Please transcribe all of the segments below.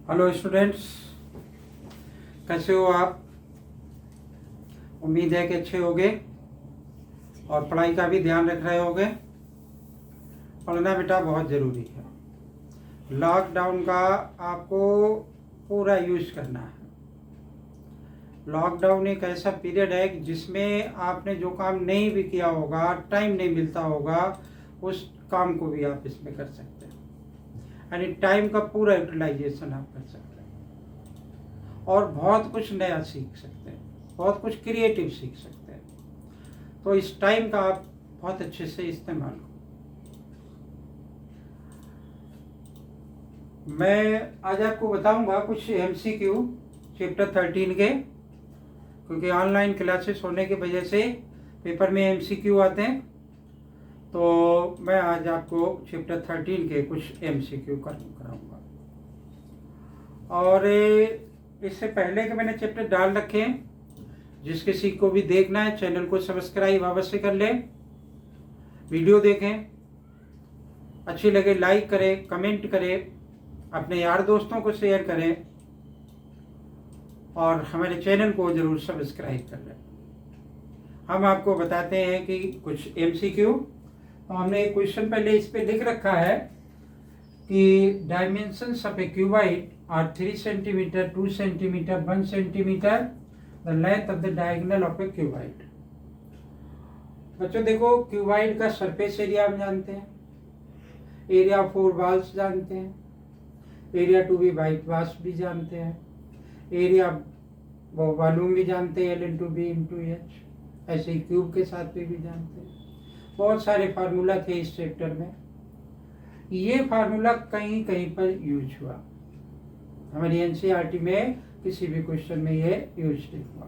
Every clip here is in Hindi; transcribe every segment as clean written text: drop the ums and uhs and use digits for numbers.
हेलो स्टूडेंट्स, कैसे हो आप। उम्मीद है कि अच्छे होंगे और पढ़ाई का भी ध्यान रख रहे होंगे। पढ़ना बेटा बहुत ज़रूरी है। लॉकडाउन का आपको पूरा यूज करना है। लॉकडाउन एक ऐसा पीरियड है कि जिसमें आपने जो काम नहीं भी किया होगा, टाइम नहीं मिलता होगा, उस काम को भी आप इसमें कर सकते हैं। यानी टाइम का पूरा यूटिलाइजेशन आप कर सकते हैं और बहुत कुछ नया सीख सकते हैं, बहुत कुछ क्रिएटिव सीख सकते हैं। तो इस टाइम का आप बहुत अच्छे से इस्तेमाल करो। मैं आज आपको बताऊंगा कुछ MCQ चैप्टर 13 के, क्योंकि ऑनलाइन क्लासेस होने की वजह से पेपर में MCQ आते हैं। तो मैं आज आपको चैप्टर 13 के कुछ MCQ कराऊंगा। और इससे पहले कि मैंने चैप्टर डाल रखे हैं, जिस किसी को भी देखना है चैनल को सब्सक्राइब अवश्य कर लें, वीडियो देखें, अच्छी लगे लाइक करें, कमेंट करें, अपने यार दोस्तों को शेयर करें और हमारे चैनल को ज़रूर सब्सक्राइब कर लें। हम आपको बताते हैं कि कुछ MCQ। तो हमने एक क्वेश्चन पहले इस पे लिख रखा है कि dimensions of a cuboid are 3 centimetre, 2 centimetre, 1 centimetre, the length of the diagonal of a cuboid. बच्चों देखो, क्यूबाइड का सरफेस एरिया हम जानते हैं, एरिया ऑफ 4 वॉल्स जानते हैं, area to be white wash भी जानते हैं, एरिया वॉल्यूम भी जानते हैं, L/B/H। ऐसे ही क्यूब के साथ भी जानते हैं। बहुत सारे फार्मूला थे इस चैप्टर में। ये फार्मूला कहीं कहीं पर यूज हुआ, हमारी NCERT में किसी भी क्वेश्चन में ये यूज नहीं हुआ।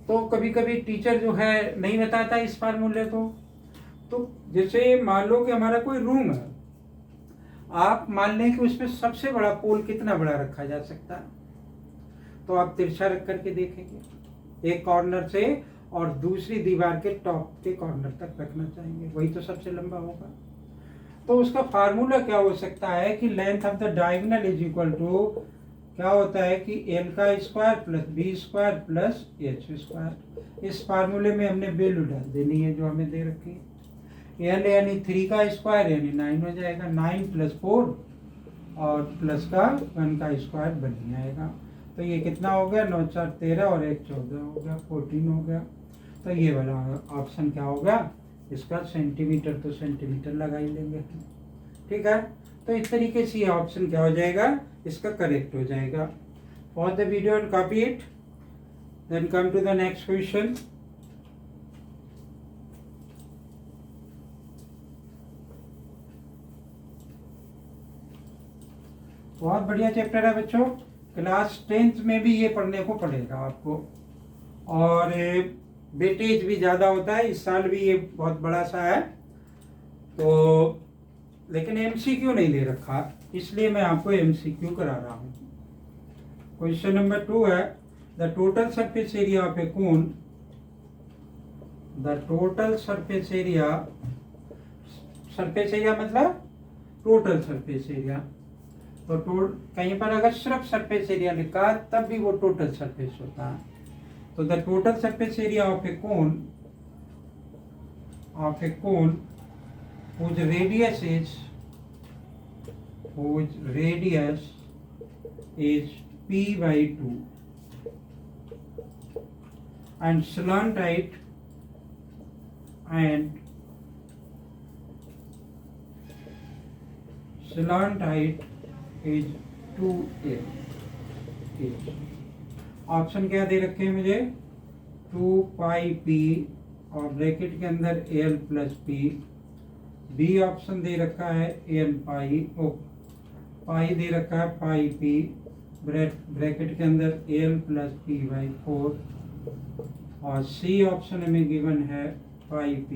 तो कभी कभी टीचर जो है नहीं बताता इस फार्मूले को। तो जैसे मान लो कि हमारा कोई रूम है, आप मान लें कि उसमें सबसे बड़ा पोल कितना बड़ा रखा जा सकता है, तो आप तिरछा रख करके देखेंगे एक कॉर्नर से और दूसरी दीवार के टॉप के कॉर्नर तक रखना चाहेंगे, वही तो सबसे लंबा होगा। तो उसका फार्मूला क्या हो सकता है कि length of the diagonal is equal to क्या होता है कि L का square plus B square plus H square. इस फार्मूले में हमने वैल्यू डाल देनी है जो हमें दे रखी है। L यानी 3 का स्क्वायर यानी 9 हो जाएगा, 9 + 4 और प्लस का 1 का स्क्वायर बन जाएगा। तो ये कितना हो गया, 9 × 4 = 13 और 1 = 14 हो गया, 14 हो गया। तो ये वाला ऑप्शन क्या होगा, इसका सेंटीमीटर तो सेंटीमीटर लगा ही लेंगे, ठीक है। तो इस तरीके से ये ऑप्शन क्या हो जाएगा, इसका करेक्ट हो जाएगा। For the video and copy it, then come to the next question. बहुत बढ़िया चैप्टर है बच्चों, क्लास 10th में भी ये पढ़ने को पड़ेगा आपको, और वेटेज भी ज़्यादा होता है। इस साल भी ये बहुत बड़ा सा है, तो लेकिन MCQ नहीं दे रखा, इसलिए मैं आपको MCQ करा रहा हूँ। क्वेश्चन नंबर 2 है, the total surface area of a cone, the total surface area, surface area मतलब टोटल सरफेस एरिया। तो कहीं पर अगर सिर्फ सरफेस एरिया लिखा तब भी वो टोटल सरफेस होता है। तो the total surface area of a cone whose radius is P/2 and slant height is 2a। Option क्या दे रखे हैं मुझे, 2πp और ब्रैकेट के अंदर L + P। बी ऑप्शन दे रखा है N पाई दे रखा है πp, ब्रैकेट के अंदर L + P/4, और सी ऑप्शन हमें गिवन है πp,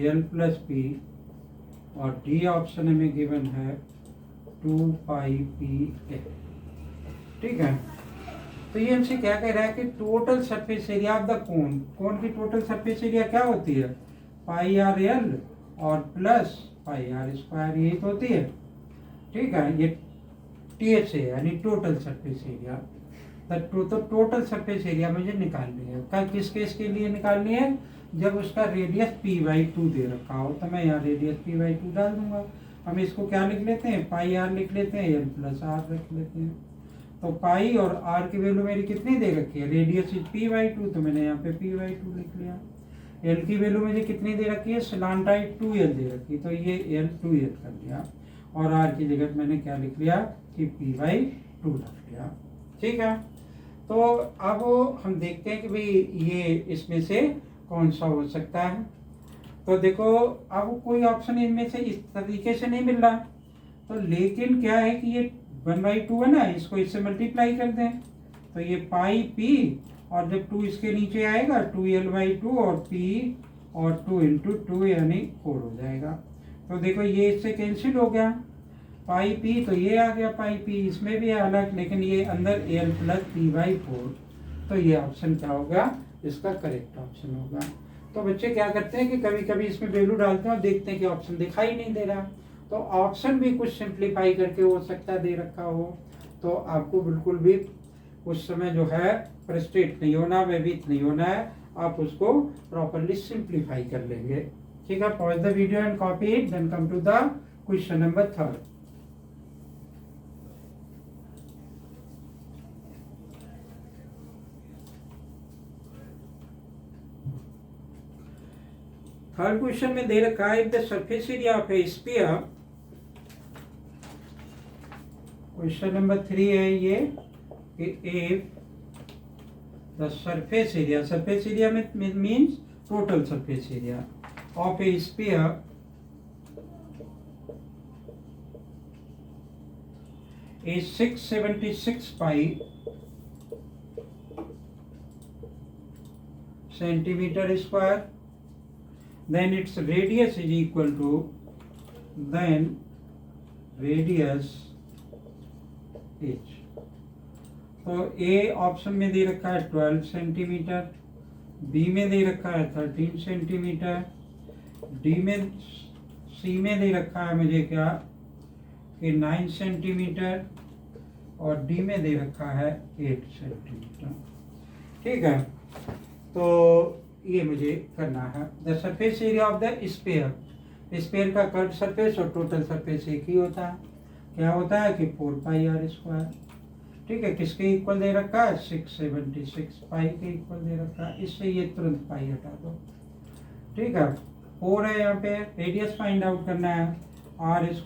L + P, और डी ऑप्शन हमें गिवन है 2πpa। ठीक है। तो ये हमसे क्या कह रहा है कि total surface area of the cone की टोटल सरफेस एरिया क्या होती है, πr/L और प्लस πr², यही तो होती है। ठीक है, ये TSA यानी टोटल सरफेस एरिया। तो टोटल सरफेस एरिया मुझे निकालनी है। किस केस के लिए निकालनी है? जब उसका रेडियस p/2 दे रखा हो, तो मैं यहाँ रेडियस p/2 डाल दूंगा। हम इसको क्या लिख लेते हैं, पाई आर लिख लेते हैं, l प्लस आर रख लेते हैं। तो पाई और आर की वैल्यू मेरी कितनी दे रखी है, रेडियस इज p/2, तो मैंने यहाँ पे p/2 लिख लिया। एल की वैल्यू मुझे कितनी दे रखी है, स्लांटाइड 2l दे रखी, तो ये l 2l कर दिया। और आर की जगह मैंने क्या लिख लिया कि p/2 रख लिया। ठीक है, तो अब हम देखते हैं कि भाई ये इसमें से कौन सा हो सकता है। तो देखो, अब कोई ऑप्शन इनमें से इस तरीके से नहीं मिल रहा, तो लेकिन क्या है कि ये 1/2 है ना, इसको इससे मल्टीप्लाई कर दें, तो ये पाई p, और जब 2 इसके नीचे आएगा 2l/2 और p और 2 × 2 यानी 4 हो जाएगा। तो देखो ये इससे कैंसिल हो गया, पाई p, तो ये आ गया पाई p, इसमें भी है अलग, लेकिन ये अंदर l प्लस p/4, तो ये ऑप्शन क्या होगा, इसका करेक्ट ऑप्शन होगा। तो बच्चे क्या करते हैं कि कभी कभी इसमें वैल्यू डालते हैं और देखते हैं कि ऑप्शन दिखाई नहीं दे रहा, तो ऑप्शन भी कुछ सिंप्लीफाई करके हो सकता है दे रखा हो। तो आपको बिल्कुल भी उस समय जो है फ्रस्ट्रेट नहीं होना, भयभीत नहीं होना है, आप उसको प्रॉपरली सिंप्लीफाई कर लेंगे। ठीक है, pause the video and copy it, then come to the question number 3। Third question में दे रखा है, if the surface area of a sphere, question number 3 है ये, इफ द सरफेस एरिया में means total surface area of a sphere is 676 pi centimeter square, then its radius is equal to, then radius h। तो ए ऑप्शन में दे रखा है 12 सेंटीमीटर, बी में दे रखा है 13 सेंटीमीटर, सी में दे रखा है मुझे क्या कि 9 सेंटीमीटर, और डी में दे रखा है 8 सेंटीमीटर। ठीक है, तो ये मुझे करना है। The surface area of the sphere का कर्व सरफेस और टोटल सरफेस एक ही होता है, क्या होता है कि 4πr²। ठीक है, किसके इक्वल दे रखा है, 676 पाई के इक्वल दे रखा है, इससे ये तुरंत पाई हटा दो। ठीक है, 4 है यहाँ पे, रेडियस फाइंड आउट करना है, r² =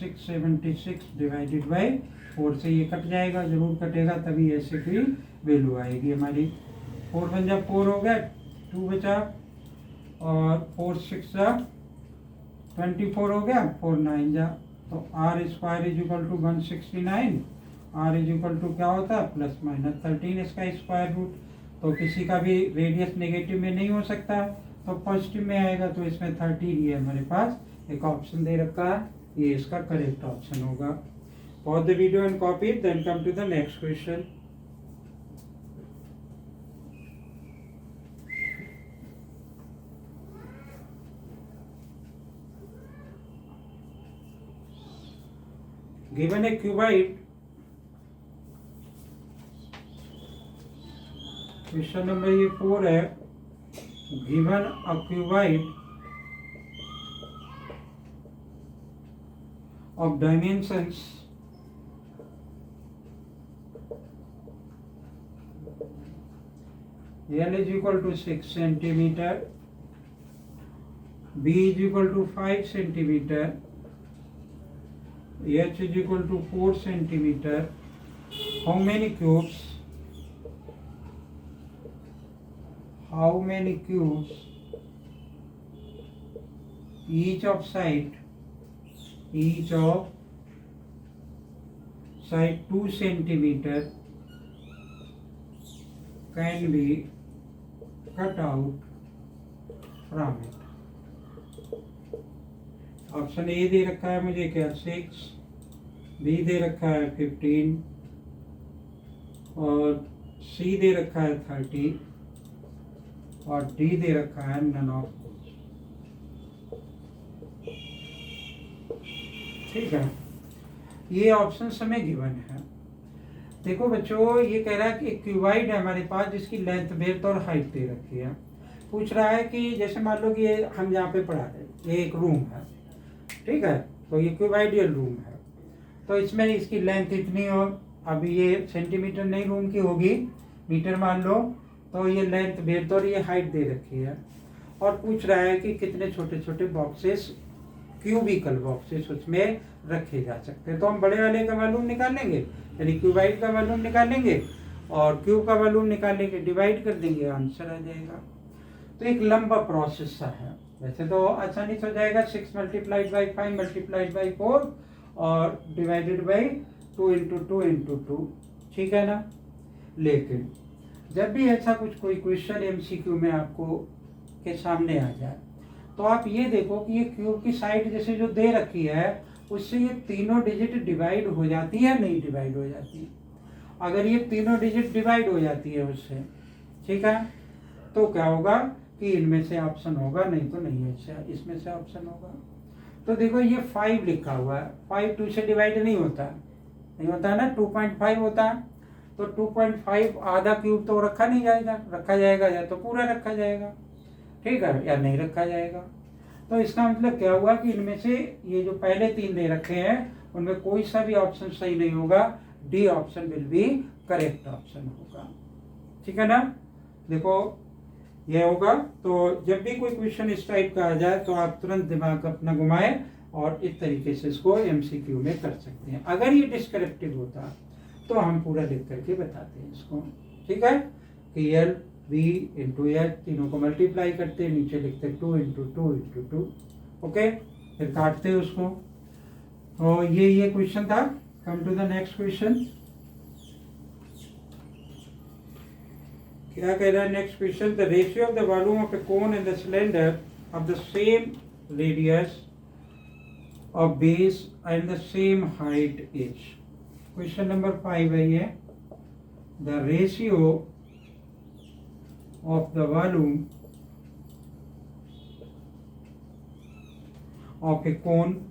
676 डिवाइडेड बाई 4 से ये कट जाएगा, जरूर कटेगा, तभी ऐसे की वैल्यू आएगी हमारी। 4 बन जा 4 हो गया, 2 बचा, और 4 6 जा 24 हो गया, 4 9 जा, तो r² = 169, r क्या होता है ±13 इसका स्क्वायर रूट। तो किसी का भी रेडियस नेगेटिव में नहीं हो सकता, तो पॉजिटिव में आएगा, तो इसमें 13 ही है हमारे पास, एक ऑप्शन दे रखा है, ये इसका करेक्ट ऑप्शन होगा। Pause the video and copy, then come to the next question. Given a cuboid, question number ये 4 है, given a cuboid of dimensions L is equal to 6 centimeter, B is equal to 5 centimeter, H is equal to 4 centimeter. How many cubes each of side 2 centimeter can be cut out from it? Option A दे रखा है मुझे क्या 6, बी दे रखा है 15, और सी दे रखा है 30, और डी दे रखा है नन ऑफ। ठीक है, ये ऑप्शन हमें गिवन है। देखो बच्चों, ये कह रहा है कि एक क्यूबाइड है हमारे पास जिसकी लेंथ, ब्रेड्थ और हाइट दे रखी है। पूछ रहा है कि जैसे मान लो कि ये हम यहाँ पे पढ़ा रहे हैं, ये एक रूम है, ठीक है, तो ये क्यूबाइडियल रूम है, तो इसमें इसकी लेंथ इतनी हो, अब ये सेंटीमीटर नहीं रूम की होगी, मीटर मान लो, तो ये लेंथ, ब्रेड्थ और ये हाइट दे रखी है। और पूछ रहा है कि कितने छोटे छोटे बॉक्सेस, क्यूबिकल बॉक्सेस उसमें रखे जा सकते हैं। तो हम बड़े वाले का वॉल्यूम निकालेंगे, यानी क्यूबाइड का वॉल्यूम निकालेंगे और क्यूब का वॉल्यूम निकालेंगे, डिवाइड कर देंगे, आंसर आ जाएगा। तो एक लंबा प्रोसेस है, वैसे तो आसानी से हो जाएगा, 6 × 5 × 4 और डिवाइडेड बाई 2 × 2 × 2, ठीक है ना। लेकिन जब भी ऐसा कुछ कोई क्वेश्चन MCQ में आपको के सामने आ जाए, तो आप ये देखो कि ये क्यूब की साइड जैसे जो दे रखी है, उससे ये तीनों डिजिट डिवाइड हो जाती है, नहीं डिवाइड हो जाती। अगर ये तीनों डिजिट डिवाइड हो जाती है उससे, ठीक है, तो क्या होगा कि इनमें से ऑप्शन होगा, नहीं तो नहीं है, इसमें से ऑप्शन होगा। तो देखो ये 5 लिखा हुआ है, 5 2 से डिवाइड नहीं होता, नहीं होता है ना, 2.5 होता है, तो 2.5 आधा क्यूब तो रखा नहीं जाएगा, रखा जाएगा या तो पूरा रखा जाएगा, ठीक है, या नहीं रखा जाएगा। तो इसका मतलब क्या हुआ कि इनमें से ये जो पहले 3 दे रखे हैं उनमें कोई सा भी ऑप्शन सही नहीं होगा, D option will be correct option होगा, ठीक है ना। देखो ये होगा। तो जब भी कोई क्वेश्चन इस टाइप का आ जाए तो आप तुरंत दिमाग अपना घुमाएं और इस तरीके से इसको MCQ में कर सकते हैं। अगर ये डिस्क्रिप्टिव होता तो हम पूरा लिख करके बताते हैं इसको, ठीक है, कि L V × H तीनों को मल्टीप्लाई करते, नीचे लिखते 2 × 2 × 2, ओके, फिर काटते उसको। तो ये क्वेश्चन था। Come to the next question. क्या कह रहा है next question? The ratio of the volume of a cone and the cylinder of the same radius of base and the same height is. Question number 5 है ये। The ratio of the volume of a cone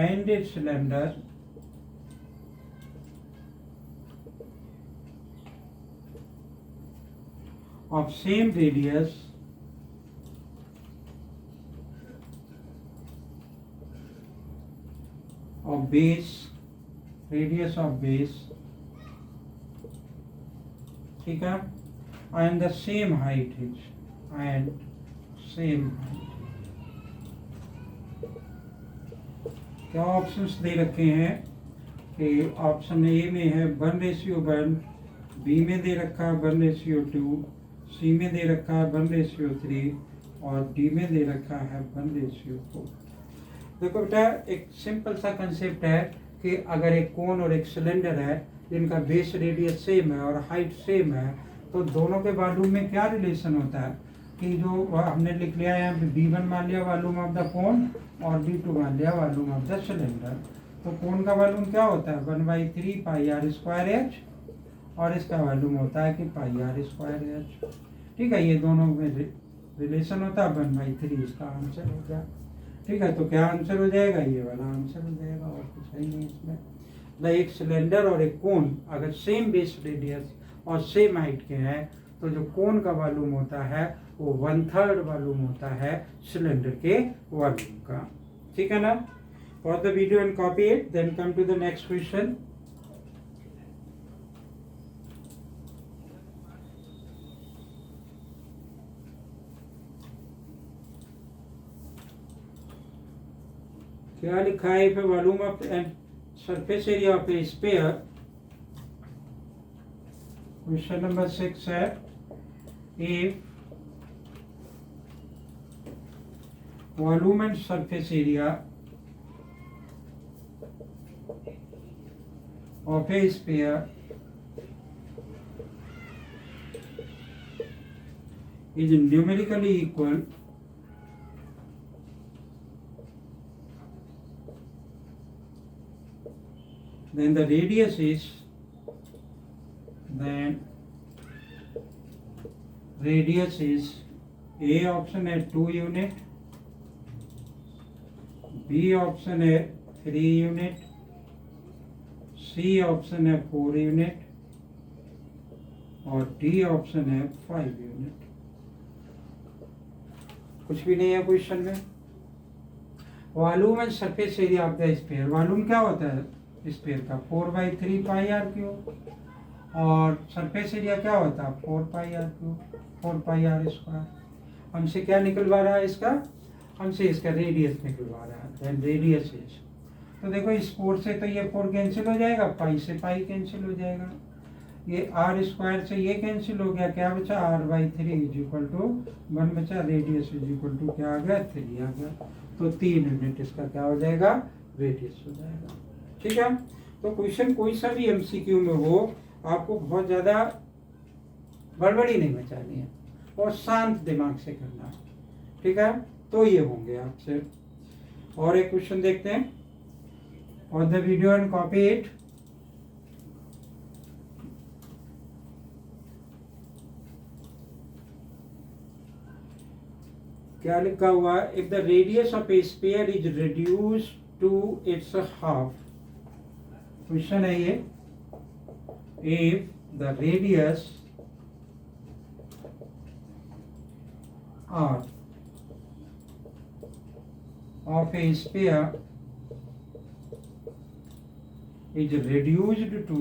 and a cylinder of same radius of base, radius of base, ठीक है, and the same height is, and same height। क्या ऑप्शंस दे रखे हैं कि ऑप्शन ए में है 1:1, बी में दे रखा है 1:2, सी में दे रखा है 1:3 और डी में दे रखा है 1:4। देखो बेटा, एक सिंपल सा कंसेप्ट है कि अगर एक कोन और एक सिलेंडर है जिनका बेस रेडियस सेम है और हाइट सेम है, तो दोनों के वॉल्यूम में क्या रिलेशन होता है कि जो हमने लिख लिया है यहाँ पे B1 मान लिया वॉल्यूम ऑफ द कोन और B2 मान लिया वॉल्यूम ऑफ द सिलेंडर। तो कोन का वॉल्यूम क्या होता है 1/3 πr²h और इसका वॉल्यूम होता है कि πr²h, ठीक है। ये दोनों में रिलेशन होता है 1/3, इसका आंसर हो गया, ठीक है। तो क्या आंसर हो जाएगा? ये वाला आंसर हो जाएगा, और कुछ है नहीं इसमें। एक सिलेंडर और एक कोन अगर सेम बेस रेडियस और सेम हाइट के हैं, तो जो कोन का वॉल्यूम होता है वो 1/3 वॉल्यूम होता है सिलेंडर के वॉल्यूम का, ठीक है ना। For the video and copy it, then come to the next question. क्या लिखा है? If volume of and surface area of a sphere, क्वेश्चन नंबर 6 है, if volume and surface area of a sphere is numerically equal, then the radius is, A option है 2 unit, बी ऑप्शन है 3 यूनिट, सी ऑप्शन है 4 यूनिट और डी ऑप्शन है 5 यूनिट। कुछ भी नहीं है क्वेश्चन में। Volume and surface area of the sphere, volume क्या होता है स्फीयर का 4/3 पाई आर क्यूब, और सरफेस एरिया क्या होता है 4 pi R cube, 4 pi R square. हमसे क्या निकलवा रहा है इसका, हमसे इसका रेडियस निकलवा रहा है। देन रेडियस इज, तो देखो इस 4 से तो ये 4 कैंसिल हो जाएगा, पाई से पाई कैंसिल हो जाएगा, ये आर स्क्वायर से ये कैंसिल हो गया, क्या बचा r/3 इज इक्वल टू 1 बचा, रेडियस इज इक्वल टू क्या आ गया 3 आ गया। तो 3 यूनिट इसका क्या हो जाएगा रेडियस हो जाएगा। ठीक है, तो क्वेश्चन कोई सा भी एमसीक्यू में हो आपको बहुत ज़्यादा गड़बड़ी नहीं मचानी है और शांत दिमाग से करना है। ठीक है, तो ये होंगे आपसे। और एक क्वेश्चन देखते हैं, और the video and copy it. क्या लिखा हुआ है, if the radius of a sphere is reduce to its half. Question है ये, if the radius r of a sphere is reduced to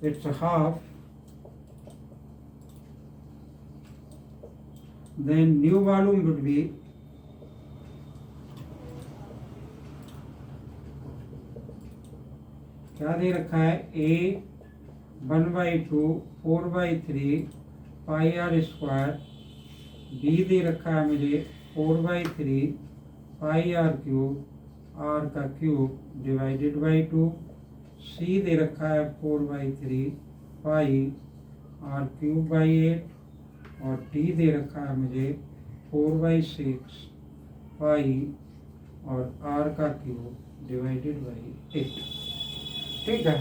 its half, then new volume would be क्या दे रखा है, a 1/2 4/3 pi R square, B दे रखा है मुझे 4/3 पाई आर क्यूब, आर का क्यूब डिवाइडेड बाई 2, सी दे रखा है 4/3 पाई आर क्यूब बाई 8 और डी दे रखा है मुझे 4/6 पाई और आर का क्यूब डिवाइडेड बाई 8। ठीक है,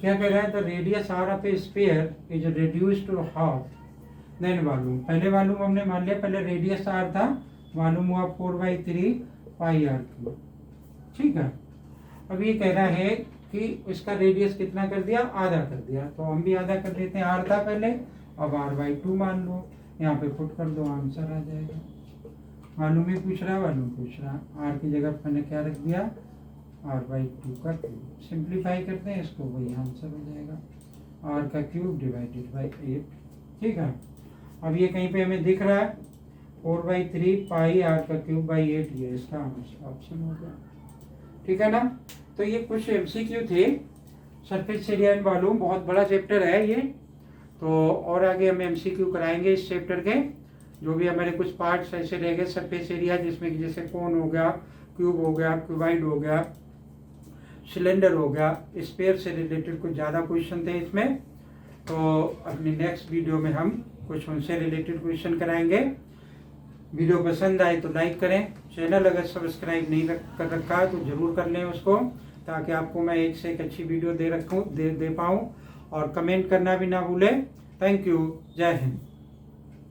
क्या कह रहा है, the radius r of a sphere is reduced to half, then volume. पहले वॉल्यूम हमने मान लिया, पहले रेडियस आर था, वॉल्यूम हुआ 4/3 पाई आर क्यूब। ठीक है, अब ये कह रहा है कि इसका रेडियस कितना कर दिया, आधा कर दिया, तो हम भी आधा कर देते हैं, आर था पहले, अब r/2 मान लो, यहाँ पे पुट कर दो, आंसर आ जाएगा। वॉल्यूम ही पूछ रहा है, वॉल्यूम पूछ रहा है, आर की जगह मैंने क्या रख दिया r/2 का क्यूब। सिंप्लीफाई करते हैं इसको, वही आंसर हो जाएगा, आर का क्यूब डिवाइडेड बाई 8। ठीक है, अब ये कहीं पे हमें दिख रहा है 4/3 पाई आर का क्यूब बाई 8, ये इसका ऑप्शन हो गया। ठीक है ना, तो ये कुछ एमसीक्यू थे, सरफेस एरिया एंड वॉल्यूम, बहुत बड़ा चैप्टर है ये, तो और आगे हम एमसीक्यू कराएंगे इस चैप्टर के। जो भी हमारे कुछ पार्ट्स ऐसे रह गए सरफेस एरिया, जिसमें कि जैसे कोन हो गया, क्यूब हो गया, क्यूबाइड हो गया, सिलेंडर हो गया, स्फीयर से रिलेटेड कुछ ज़्यादा क्वेश्चन थे इसमें, तो अपनी नेक्स्ट वीडियो में हम कुछ उनसे रिलेटेड क्वेश्चन कराएंगे। वीडियो पसंद आए तो लाइक करें, चैनल अगर सब्सक्राइब नहीं कर रखा है तो ज़रूर कर लें उसको, ताकि आपको मैं एक से एक अच्छी वीडियो दे पाऊँ, और कमेंट करना भी ना भूलें। थैंक यू, जय हिंद।